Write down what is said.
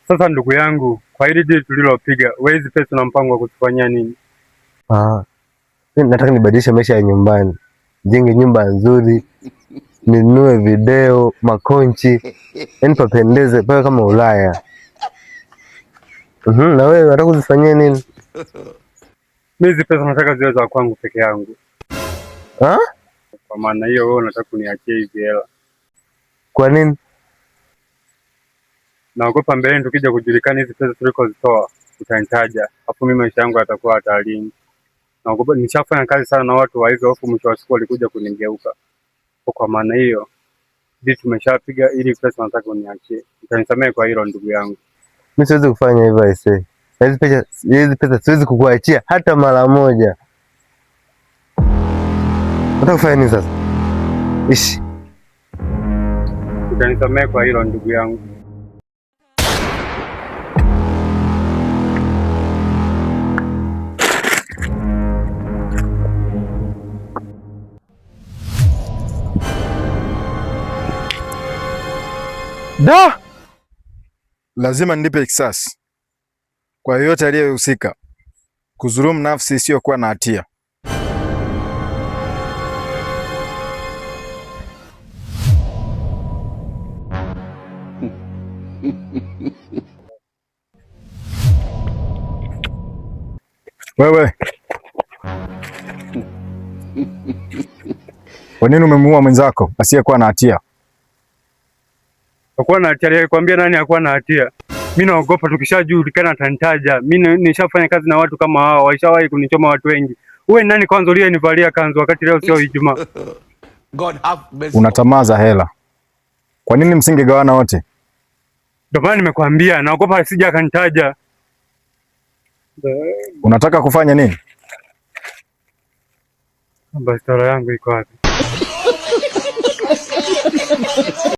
Sasa ndugu yangu, kwa hili dili tulilopiga, wewe hizi pesa na mpango wa kutufanyia nini? Mimi nataka nibadilishe maisha ya nyumbani, jenge nyumba nzuri, ninunue video, makonchi, yaani papendeze pale kama Ulaya. Na wewe unataka kuzifanyia nini? Mimi hizi pesa nataka ziwe za kwangu peke yangu. Kwa maana hiyo wewe unataka kuniachia hizi hela. Kwa nini? Naogopa mbele tukija kujulikana hizi pesa tulikozitoa utanitaja, hapo mimi maisha yangu yatakuwa hatarini. Naogopa nishafanya kazi sana na watu wa hivyo, hapo mwisho wa siku walikuja kunigeuka. Kwa maana hiyo ndio tumeshapiga, ili pesa nataka uniachie. Utanisamehe kwa hilo ndugu yangu. Mimi siwezi kufanya hivyo aisee. Hizi pesa siwezi kukuachia hata mara moja. Unataka kufanya nini sasa? Ishi. Utanisamehe kwa hilo ndugu yangu. Da! Lazima nilipe kisasi kwa yoyote aliyehusika kudhulumu nafsi isiyokuwa na hatia. Wewe, kwa nini umemuua mwenzako asiyekuwa na hatia? Hakuwa na hatia, alikwambia nani hakuwa na hatia? Mimi naogopa tukishajulikana atanitaja. Mimi nishafanya kazi na watu kama hao, waishawahi kunichoma watu wengi. Wewe nani kwanza uliyenivalia kanzu wakati leo sio Ijumaa? Una tamaa za hela. Kwa nini msingegawana wote? Ndio maana nimekwambia naogopa asije akanitaja. Unataka kufanya nini? Basi yangu iko wapi?